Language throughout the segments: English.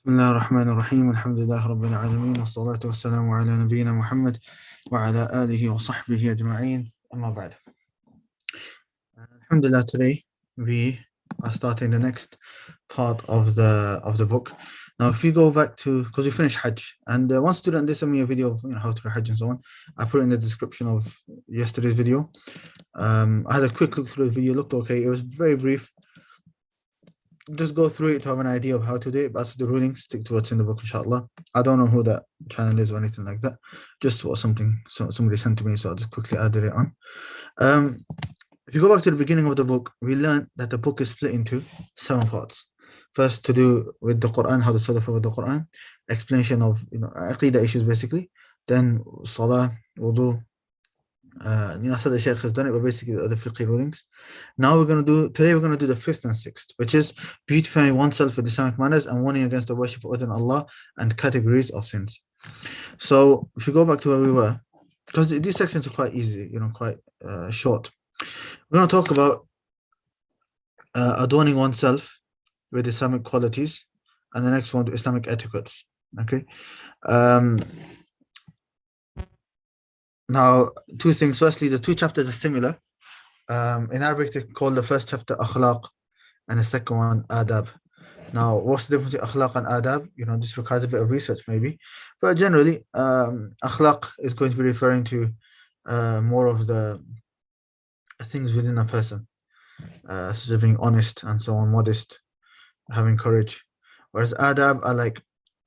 بسم الله الرحمن الرحيم الحمد لله رب العالمين والصلاة والسلام على نبينا محمد وعلى آله وصحبه أجمعين أما بعد. Alhamdulillah, today we are starting the next part of the book. Now, if you go back to, because we finished Hajj, and one student did send me a video of how to do Hajj and so on. I put it in the description of yesterday's video. I had a quick look through the video, looked okay. It was very brief. Just go through it to have an idea of how to do it. But as the rulings, stick to what's in the book, inshallah. I don't know who that channel is or anything like that. Just what somebody sent to me, so I'll just quickly added it on. If you go back to the beginning of the book, we learned that the book is split into 7 parts. First, to do with the Quran, how to study with the Quran, explanation of aqidah issues basically. Then salah, wudu. I said the Shaykh has done it, but basically the fiqh rulings. Now today we're gonna do the 5th and 6th, which is beautifying oneself with Islamic manners and warning against the worship other than Allah and categories of sins. So if you go back to where we were, because these sections are quite easy, quite short. We're gonna talk about adorning oneself with Islamic qualities, and the next one, Islamic etiquettes. Okay. Now, two things. Firstly, the two chapters are similar. In Arabic, they call the first chapter akhlaq and the second one adab. Now, what's the difference between akhlaq and adab? This requires a bit of research maybe. But generally, akhlaq is going to be referring to more of the things within a person, such as being honest and so on, modest, having courage. Whereas adab are like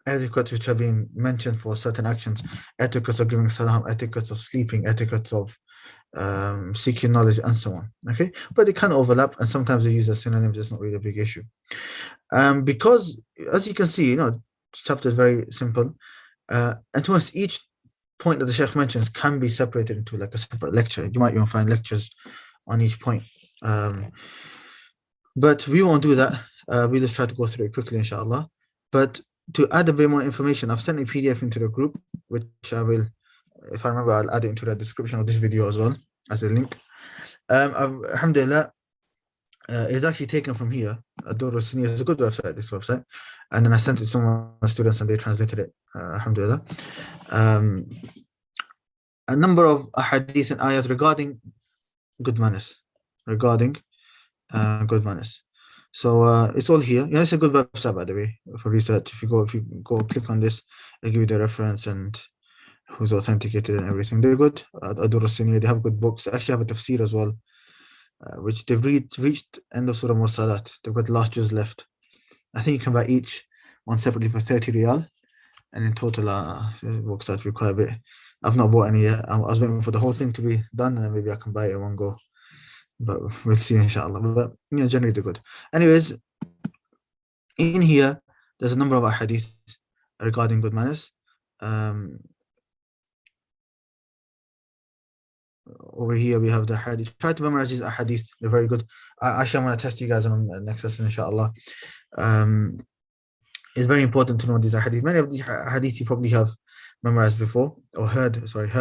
etiquettes which have been mentioned for certain actions. Etiquettes of giving salam, etiquettes of sleeping, etiquettes of seeking knowledge, and so on. Okay, but they can overlap, and sometimes they use as synonyms. It's not really a big issue. Because as you can see, this chapter is very simple. And to us, each point that the Sheikh mentions can be separated into like a separate lecture. You might even find lectures on each point. But we won't do that. We just try to go through it quickly, inshallah. But to add a bit more information, I've sent a PDF into the group, which I will, if I remember, I'll add it into the description of this video as well as a link. Alhamdulillah, it's actually taken from here. Ad-Durr As-Siniyya is a good website, this website. And then I sent it to some of my students and they translated it, alhamdulillah. A number of hadith and ayat regarding good manners. Good manners. So it's all here. It's a good website, by the way, for research. If you go click on this, they give you the reference and who's authenticated and everything. They're good. Ad-Durr As-Siniyya, they have good books. They actually have a tafsir as well, which they've reached end of Surah Mursalat. They've got the last juz left. I think you can buy each one separately for 30 riyal, and in total it works out to be quite a bit. I've not bought any yet. I was waiting for the whole thing to be done, and then maybe I can buy it in one go. But we'll see, inshallah. But generally they're good. Anyways, in here there's a number of hadith regarding good manners. Over here we have the hadith. Try to memorize these hadith. They're very good. Actually, I'm going to test you guys on the next lesson, inshallah. It's very important to know these hadith. Many of these hadith you probably have memorized before or heard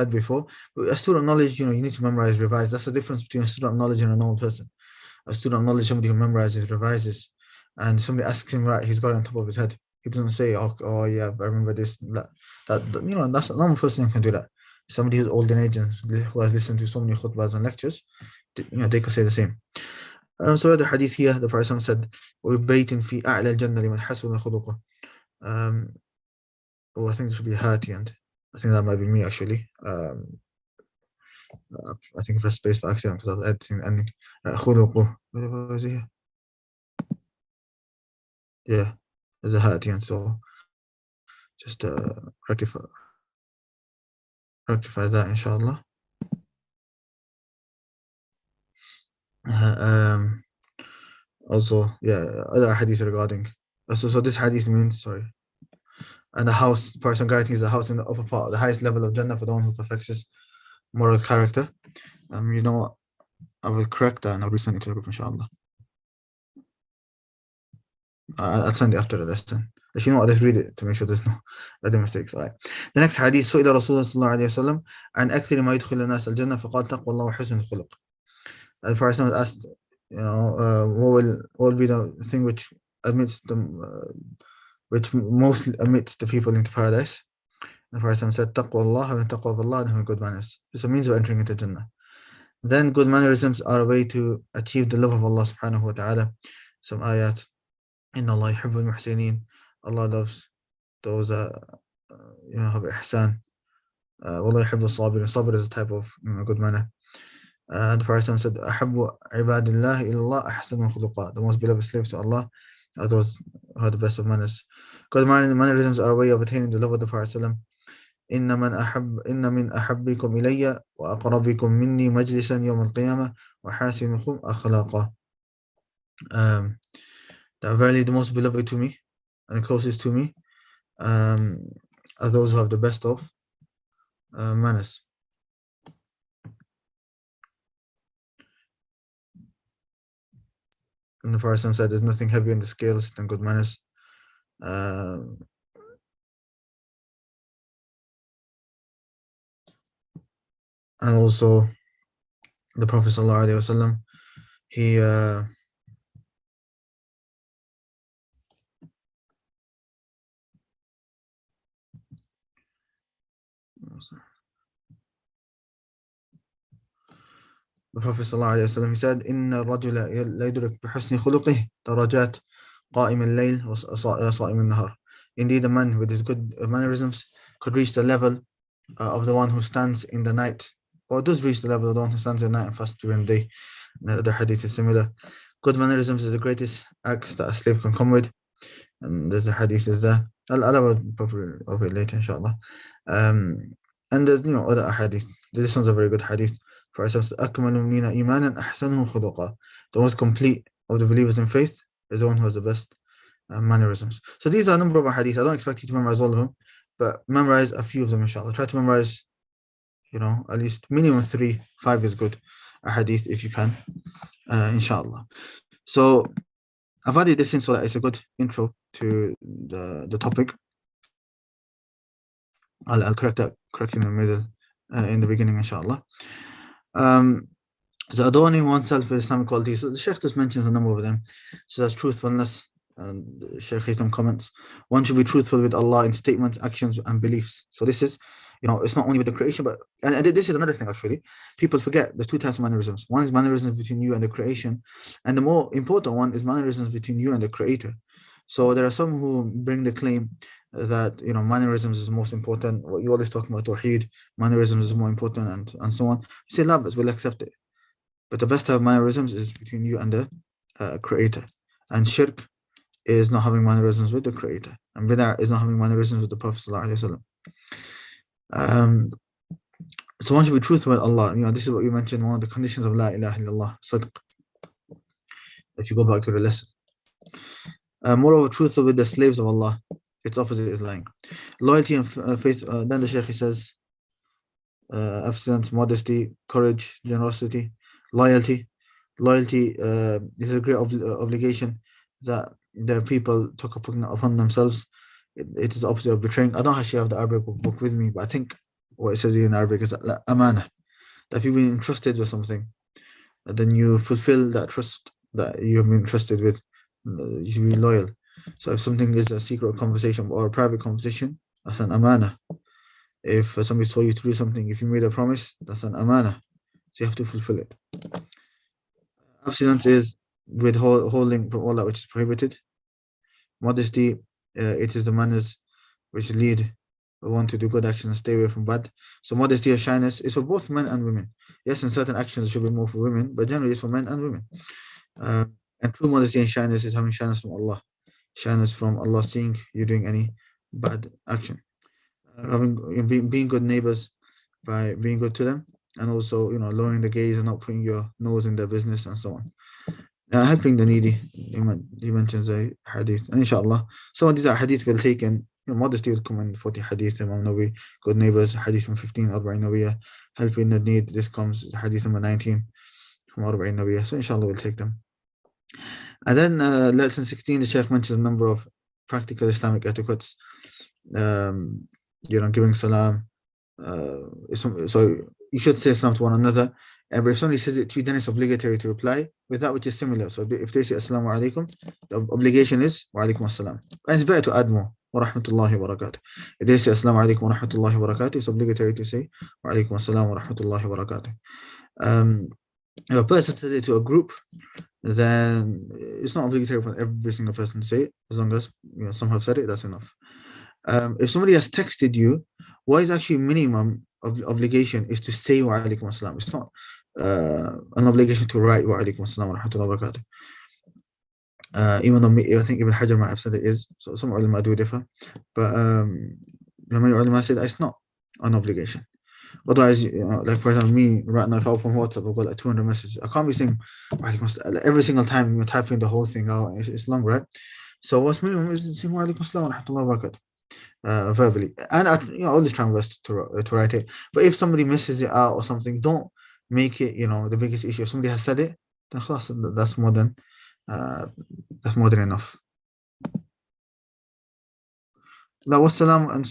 before. But a student knowledge, you need to memorize, revise. That's the difference between a student knowledge and a normal person. A student knowledge, somebody who memorizes, revises, and somebody asks him, right, he's got it on top of his head. He doesn't say, oh yeah, I remember this. That's a normal person who can do that. Somebody who's old in age and who has listened to so many khutbahs and lectures, they could say the same. So the hadith here, the Prophet said, وَبَيْتٍ فِي أَعْلَى الْجَنَّةِ لِمَنْ حَسُنَ خُلُقُهُ. I think this should be hati, and I think that might be me actually. I think I pressed space by accident because I was editing the ending. خُلُقُهُ. What is it here? Yeah, there's a hati, and so just rectify that, inshallah. Also, other hadith regarding. So this hadith means, and the house, person guarantees the house in the upper part, the highest level of Jannah for the one who perfects his moral character. You know what? I will correct that and I'll resend it to the group, inshallah. I'll send it after the lesson. Actually, you know what? Let's read it to make sure there's no other mistakes. All right. The next hadith, سئل رسول الله صلى الله عليه وسلم عن أكثر ما يدخل الناس الجنة فقال تقوى الله وحسن الخلق. The Prophet was asked, what will be the thing which admits them which mostly admits the people into paradise. The Prophet said, Taqwa Allah, having taqwa of Allah and having good manners. This is a means of entering into Jannah. Then good mannerisms are a way to achieve the love of Allah subhanahu wa ta'ala. Some ayat, Inna Allah yuhibbul muhsineen. Allah loves those have ihsan. Wallah yuhibbul sabirin. Sabr is a type of good manner. The Prophet said, Ahabbu ibadillah illallah ahsanu khuluqa. The most beloved slaves to Allah are those who are the best of manners. Good mannerisms are a way of attaining the love of the Prophet. إن من أحبكم إلي وأقربكم مني مجلسا يوم القيامة وحاسنكم أخلاقا. That verily the most beloved to me and the closest to me are those who have the best of manners. And the Prophet said, there's nothing heavier in the scales than good manners. And also, the Prophet ﷺ, he the Prophet ﷺ, he said, إن الرجل لا يدرك بحسن خلقه درجات قائم الليل وصائم النهار. Indeed, a man with his good mannerisms could reach the level of the one who stands in the night, or does reach the level of the one who stands in the night and fasts during the day. The hadith is similar. Good mannerisms is the greatest acts that a slave can come with, and there's a hadith is there. I'll have proper of it later, inshallah. And there's other hadith. This one's a very good hadith. For ourselves, the most complete of the believers in faith is the one who has the best mannerisms. So these are a number of hadith. I don't expect you to memorize all of them, but memorize a few of them, inshallah. Try to memorize, at least minimum 3, 5 is good. A hadith if you can, inshallah. So I've added this in so that it's a good intro to the topic. I'll correct in the middle, in the beginning, inshallah. So adorning oneself with Islamic qualities. So the Shaykh just mentions a number of them. So that's truthfulness. And Shaykh Haytham comments, one should be truthful with Allah in statements, actions, and beliefs. So this is, it's not only with the creation, but and this is another thing actually. People forget there's 2 types of mannerisms. One is mannerisms between you and the creation, and the more important one is mannerisms between you and the Creator. So there are some who bring the claim that mannerisms is the most important. What you always talking about Tawheed, mannerisms is more important, and so on. You say, la, but we'll accept it. But the best type of mannerisms is between you and the Creator. And shirk is not having mannerisms with the Creator, and bid'ah is not having mannerisms with the Prophet ﷺ. So one should be truthful with Allah. This is what you mentioned, one of the conditions of La ilaha illallah, sadq. If you go back to the lesson. Moreover, truthful with the slaves of Allah, its opposite is lying. Loyalty and faith. Then the Shaykh says, abstinence, modesty, courage, generosity, loyalty. Loyalty is a great obligation that the people took upon themselves. It is the opposite of betraying. I don't actually have the Arabic book with me, but I think what it says in Arabic is that amana. That if you've been entrusted with something, then you fulfill that trust that you have been entrusted with. You should be loyal. So if something is a secret conversation or a private conversation, that's an amana. If somebody told you to do something, if you made a promise, that's an amana. So you have to fulfill it. Abstinence is withholding from all that which is prohibited. Modesty, it is the manners which lead one to do good actions and stay away from bad. So modesty or shyness is for both men and women. Yes, in certain actions it should be more for women, but generally it's for men and women. And true modesty and shyness is having shyness from Allah. Shyness from Allah seeing you doing any bad action. Being good neighbors by being good to them, and also lowering the gaze and not putting your nose in their business and so on. Helping the needy, he mentions a hadith, and inshallah some of these are hadith will take in. Modesty will come in 40 hadith, Imam Nawawi. Good neighbors, hadith from 15, Arba'in Nawawiyah. Helping the need, this comes hadith number 19 from Arba'in Nawawiyah. So inshallah we'll take them. And then lesson 16, the Shaykh mentions a number of practical Islamic etiquettes. Giving salam. So you should say salam to one another. But if somebody says it to you, then it's obligatory to reply with that which is similar. So if they say Assalamu alaikum, the obligation is Wa alaikum assalam. And it's better to add more. Wa rahmatullahi wa barakatuh. If they say Assalamu alaikum wa rahmatullahi wa barakatuh, it's obligatory to say Wa alaikum assalam wa rahmatullahi wa barakatuh. If a person says it to a group, then it's not obligatory for every single person to say it. As long as some have said it, that's enough. If somebody has texted you, what is actually minimum of obligation is to say Wa alaikum assalam. It's not an obligation to write Wa alaikum assalam wa rahmatullahi wa barakatuh. Even though I think Ibn Hajar might have said it is, so some ulama do differ, but many ulama said it's not an obligation. Otherwise, like for example, me right now, if I open WhatsApp, I've got like 200 messages. I can't be saying every single time you're typing the whole thing out. It's long, right? So what's minimum is saying Wa alaikum assalam wa rahmatullahi wa barakatuh verbally, and I always try my best to write it. But if somebody misses it out or something, don't make it the biggest issue. If somebody has said it, then that's more than enough. La wassalam, and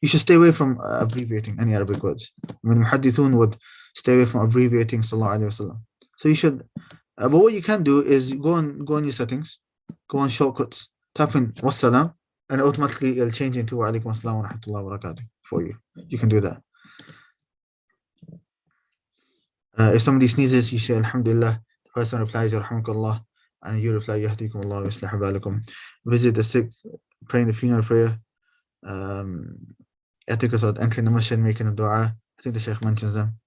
you should stay away from abbreviating any Arabic words. I mean, muhaddithun would stay away from abbreviating sallallahu alaihi wasallam. So you should, but what you can do is go on your settings, go on shortcuts, type in wassalam, and automatically it'll change into wa alaikum assalam wa rahmatullahi wa barakatuh for you. You can do that. If somebody sneezes, you say alhamdulillah. The person replies yarhamukallah, and you reply yahdikum Allah wa yuslih balakum. Visit the sick, praying the funeral prayer, etiquette of entering the masjid, making a dua. I think the Shaykh mentions them.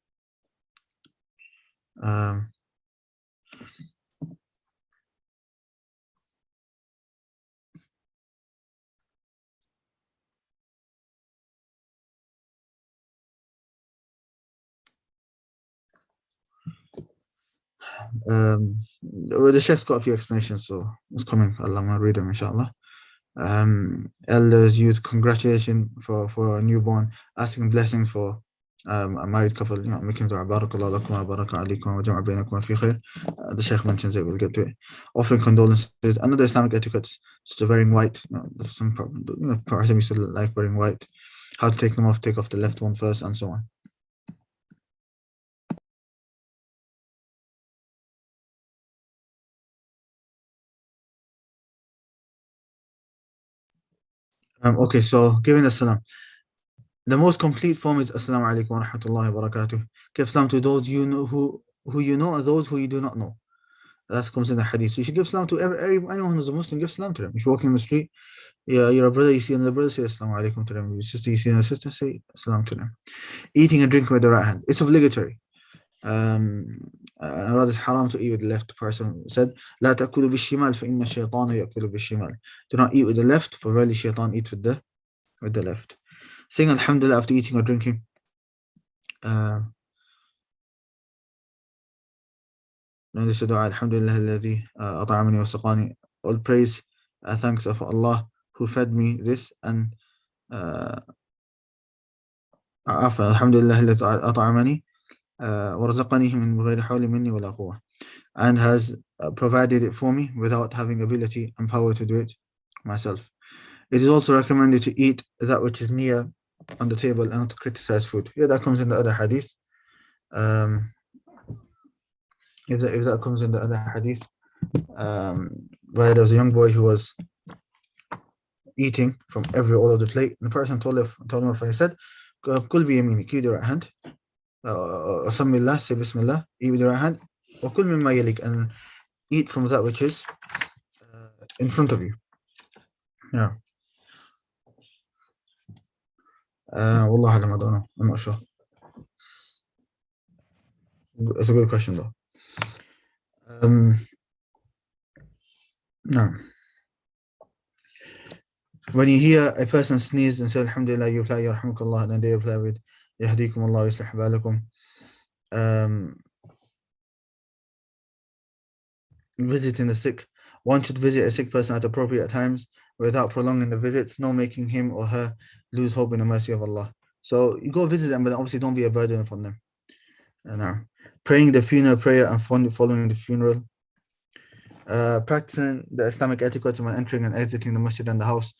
The Sheikh's got a few explanations, so it's coming. I'll read them, inshallah. Elders, youth, congratulations for a newborn, asking blessings for a married couple, making dua, barakallahu lakum wa baraka alaykum wa jama'a bainakum fi khair. The Shaykh mentions it, we'll get to it. Offering condolences, another Islamic etiquette, such as wearing white. Some Prophet used to like wearing white. How to take them off, take off the left one first, and so on. Okay, so giving the salam. The most complete form is Assalamu alaikum wa rahmatullahi wa barakatuh. Give salam to those you know who you know and those who you do not know. That comes in the hadith. So you should give salam to anyone who's a Muslim, give salam to them. If you're walking in the street, you're a brother, you see another brother, say Assalamu alaikum to them. Your sister, you see another sister, say salam to them. Eating and drinking with the right hand. It's obligatory. Rather, it's haram to eat with the left. The person said, لا تأكلوا بالشمال فإن الشيطان يأكل بالشمال. Do not eat with the left, for really shaitan eats with the left. Saying alhamdulillah after eating or drinking. Then this is dua, alhamdulillah alladhi at'amani wa saqani. All praise, thanks of Allah who fed me this, and alhamdulillah alladhi at'amani wa razaqanihi min ghayri hawli minni wa la quwwah, and has provided it for me without having ability and power to do it myself. It is also recommended to eat that which is near on the table and not to criticize food. Yeah, that comes in the other hadith. If that comes in the other hadith, where there was a young boy who was eating from all of the plate, and the person told him, and he said, "Kul bi yaminik, eat with your right hand. Samillah, say Bismillah, eat with your right hand. Wa kul mimma yalik, and eat from that which is in front of you." Yeah. Wallah alam, I don't know. I'm not sure. It's a good question though. No. When you hear a person sneeze and say alhamdulillah, you reply yarhamukallah, and then they reply with yahdikum Allah wa yuslih balakum. Visiting the sick. One should visit a sick person at appropriate times without prolonging the visits, nor making him or her lose hope in the mercy of Allah. So you go visit them, but obviously don't be a burden upon them. And praying the funeral prayer and following the funeral. Practicing the Islamic etiquette when entering and exiting the masjid and the house.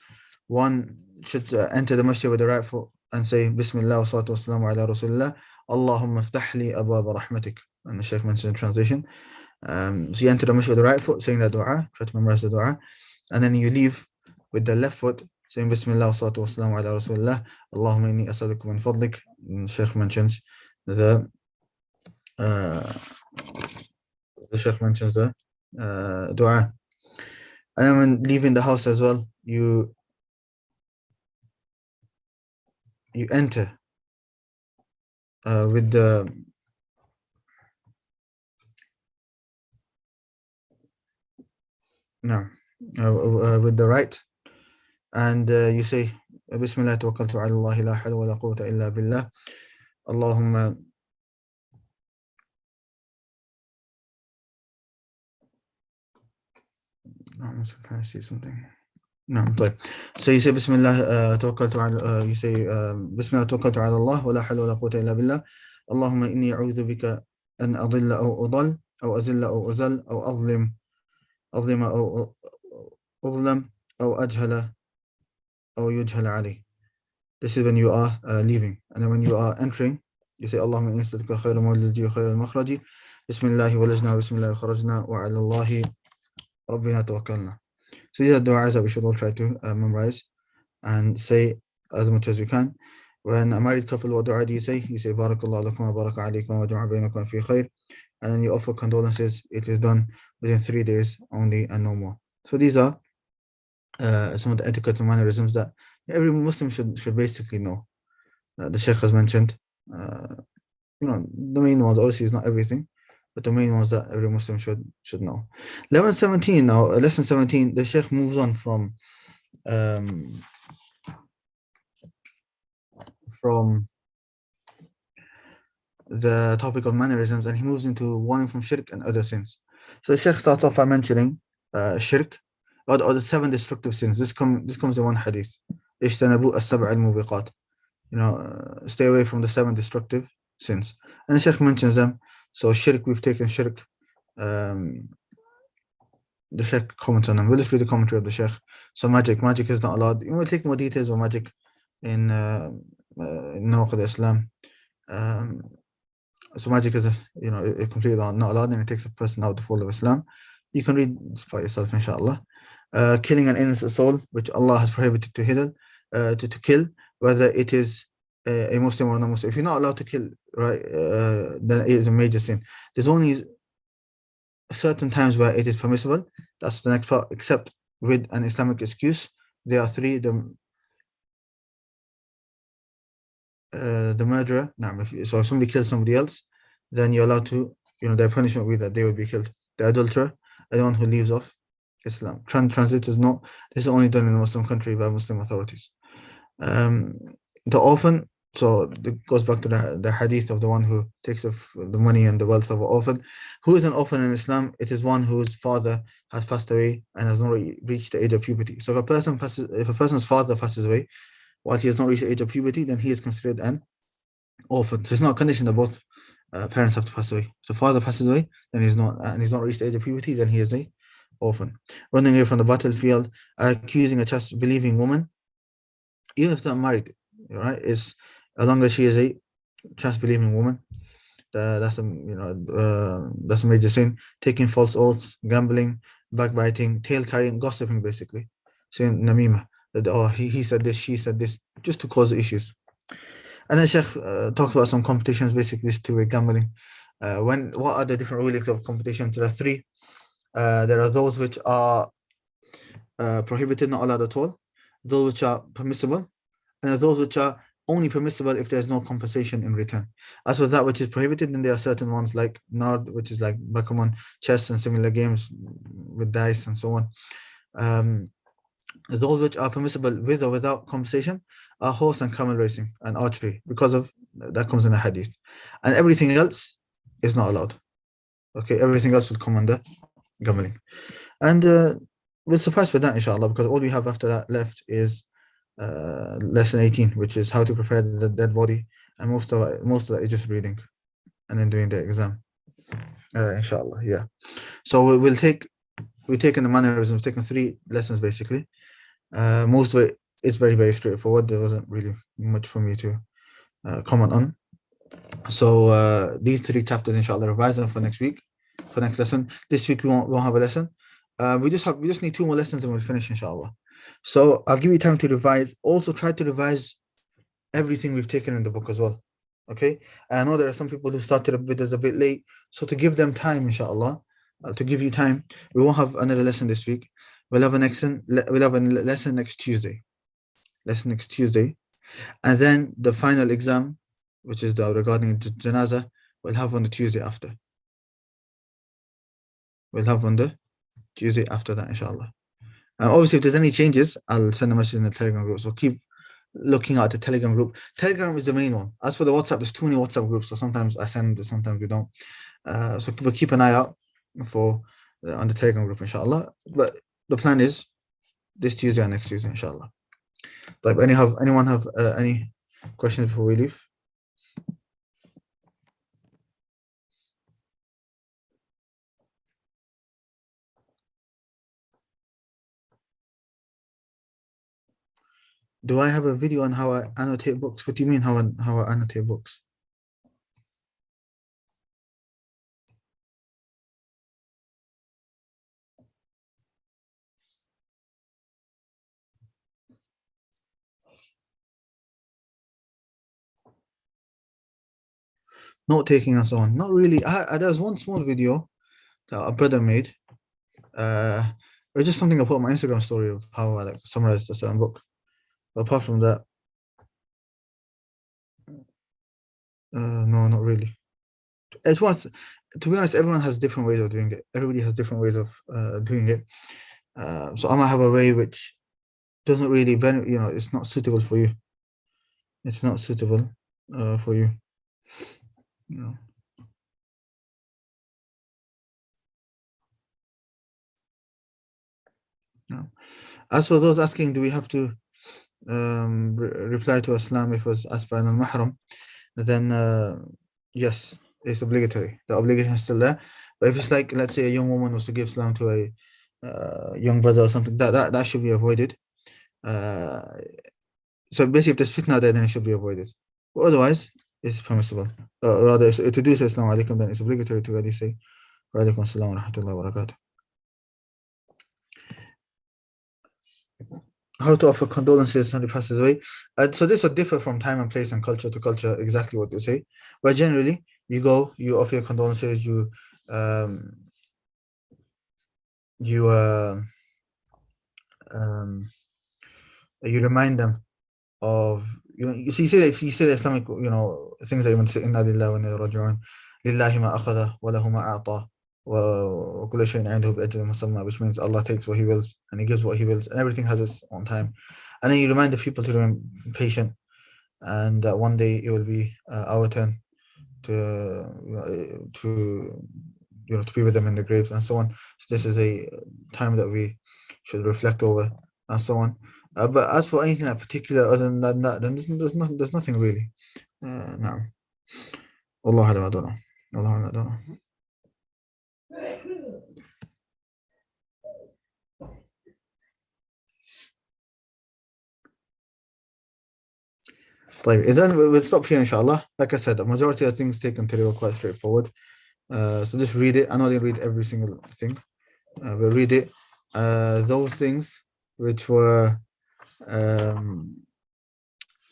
One should enter the masjid with the right foot and say Bismillah wa salatu wa salamu ala Rasulullah, Allahumma ftah li abwab rahmatik. And the Shaykh mentions in translation. So you enter the masjid with the right foot, saying that dua, try to memorize the dua, and then you leave with the left foot, saying Bismillah wa salatu wa salamu ala Rasulullah, Allahumma inni as'aluka min fadlik. And the Shaykh mentions uh, the Shaykh mentions the dua. And then when leaving the house as well, you enter with the with the right, and you say Bismillah tawakkaltu ala Allah la hawla wa la quwwata illa billah. Allahumma I'm trying to see something. نعم طيب. So you say Bismillah توكلت على you say Bismillah توكلت على الله ولا حول ولا قوة إلا بالله. اللهم إني أعوذ بك أن أضل أو أضل أو أزل أو أزل أو أظلم أو أظلم أو أجهل أو يجهل علي. This is when you are leaving. And then when you are entering, you say اللهم إني أسألك خير مولدي وخير المخرج. بسم الله ولجنا وبسم الله خرجنا وعلى الله ربنا توكلنا. So these are du'as that we should all try to memorize and say as much as we can. When a married couple, what du'a do you say? You say Barakallahu lakum wa baraka alaykum wa jama'a bainakum fi khair. And then you offer condolences. It is done within 3 days only and no more. So these are some of the etiquette and mannerisms that every Muslim should basically know. The Shaykh has mentioned, the main ones. Obviously, is not everything, but the main ones that every Muslim should know. Lesson 17, the Shaykh moves on from the topic of mannerisms, and he moves into warning from shirk and other sins. So the Shaykh starts off by mentioning shirk, or the 7 destructive sins. This comes in one hadith. اجتنبوا السبع الموبقات. Stay away from the 7 destructive sins. And the Shaykh mentions them. So shirk, we've taken shirk. The Shaykh comments on them. We'll just read the commentary of the Shaykh. So magic is not allowed. We'll take more details of magic in Nawaqid Islam. So magic is completely not allowed, and it takes a person out of the fold of Islam. You can read this by yourself, inshallah. Killing an innocent soul, which Allah has prohibited to kill, whether it is a Muslim or non-Muslim. If you're not allowed to kill, right, then it is a major sin. There's only certain times where it is permissible. That's the next part, except with an Islamic excuse. There are 3. The murderer. So if somebody kills somebody else, then you're allowed to, their punishment will be that they will be killed. The adulterer, and the one who leaves off Islam. Translators know this is only done in a Muslim country by Muslim authorities. The orphan, so it goes back to the hadith of the one who takes the money and the wealth of an orphan. Who is an orphan in Islam? It is one whose father has passed away and has not reached the age of puberty. So if a person's father passes away while he has not reached the age of puberty, then he is considered an orphan. So it's not a condition that both parents have to pass away. If the father passes away, then he's not reached the age of puberty, then he is a orphan. Running away from the battlefield, accusing a just believing woman, even if they're married, right? As long as she is a just believing woman, that's a major sin. Taking false oaths, gambling, backbiting, tail carrying, gossiping, basically, saying namima, that he said this, she said this, just to cause issues. And then Sheikh talks about some competitions, basically to do with gambling. What are the different rulings of competitions? There are 3. There are those which are prohibited, not allowed at all. Those which are permissible, and those which are only permissible if there's no compensation in return. As for that which is prohibited, then there are certain ones like Nard, which is like backgammon, chess, and similar games with dice and so on. Those which are permissible with or without compensation are horse and camel racing and archery, because of that comes in the hadith. And everything else is not allowed. Okay, everything else will come under gambling. And we'll suffice for that, inshallah, because all we have after that left is lesson 18, which is how to prepare the dead body, and most of that is just reading and then doing the exam, inshallah. Yeah, so we've taken the mannerisms, taken 3 lessons basically. Most of it is very, very straightforward. There wasn't really much for me to comment on. So these three chapters, inshallah, revise them for next week, for next lesson. This week we won't have a lesson. We just need two more lessons and we'll finish, inshallah. So I'll give you time to revise. Also try to revise everything we've taken in the book as well. Okay. And I know there are some people who started with us a bit late. So to give them time, inshallah, to give you time, we won't have another lesson this week. We'll have a lesson next Tuesday. Lesson next Tuesday. And then the final exam, which is regarding Janazah, we'll have on the Tuesday after. We'll have on the Tuesday after that, inshallah. And obviously, if there's any changes, I'll send a message in the Telegram group. So keep looking at the Telegram group. Telegram is the main one. As for the WhatsApp, there's too many WhatsApp groups. So sometimes I send, sometimes we don't. But keep an eye out for on the Telegram group, inshallah. But the plan is this Tuesday and next Tuesday, inshallah. But anyone have any questions before we leave? Do I have a video on how I annotate books? What do you mean how I annotate books? Note taking and so on. Not really. There's one small video that a brother made. It was just something I put on my Instagram story of how I like summarized a certain book. But apart from that, no, not really. It was, to be honest, everyone has different ways of doing it. Everybody has different ways of doing it. So I might have a way which doesn't really benefit, it's not suitable for you. It's not suitable for you. As for those asking, do we have to reply to Islam if it was asked by al-mahram? Then yes, it's obligatory. The obligation is still there. But if it's like, let's say, a young woman was to give Islam to a young brother or something, that should be avoided. So basically, if there's fitna there, then it should be avoided. But otherwise, it's permissible. Rather, to do so, Assalamu alaikum, then it's obligatory to already say, wa alaikum assalam wa rahmatullahi wa barakatuh. How to offer condolences when he passes away. So this will differ from time and place and culture to culture, exactly what they say. But generally, you go, you offer your condolences, you remind them of, you see, if you say the Islamic, things that you say, inna lillahi wa inna ilayhi raji'un, lillahi ma akhadha wa lahu ma a'ta wa kullu shay'in 'indahu bi ajalin musamma, which means Allah takes what he wills and he gives what he wills and everything has its own time. And then you remind the people to remain patient, and one day it will be our turn to be with them in the graves and so on. So this is a time that we should reflect over and so on. But as for anything in particular other than that, then there's nothing really. No. Allah, I don't know. Allah, I don't know. Then we'll stop here, inshallah. Like I said, the majority of things taken today were quite straightforward. So just read it. I know they read every single thing, but read it. Those things which were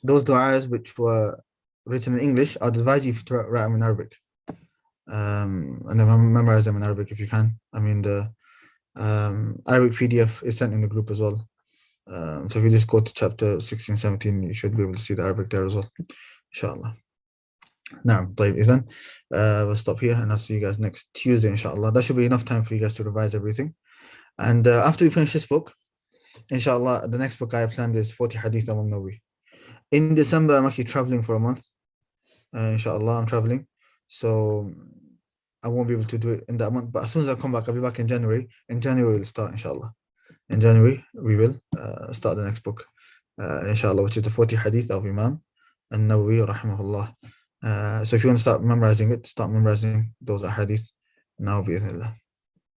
those du'as which were written in English, I'd advise you to write them in Arabic. And then memorize them in Arabic if you can. I mean, the Arabic PDF is sent in the group as well. So if you just go to chapter 16, 17, you should be able to see the Arabic there as well, inshallah. Now, then we'll stop here and I'll see you guys next Tuesday, inshallah. That should be enough time for you guys to revise everything. And after we finish this book, inshallah, the next book I have planned is 40 Hadith Imam Nawawi. In December, I'm actually traveling for a month. Inshallah, I'm traveling. So I won't be able to do it in that month. But as soon as I come back, I'll be back in January. In January, we'll start, inshallah. In January, we will start the next book, inshallah, which is the 40 Hadith of Imam An-Nawawi, rahimahullah. So if you want to start memorizing it, start memorizing those Hadith now, bi'idhnillah.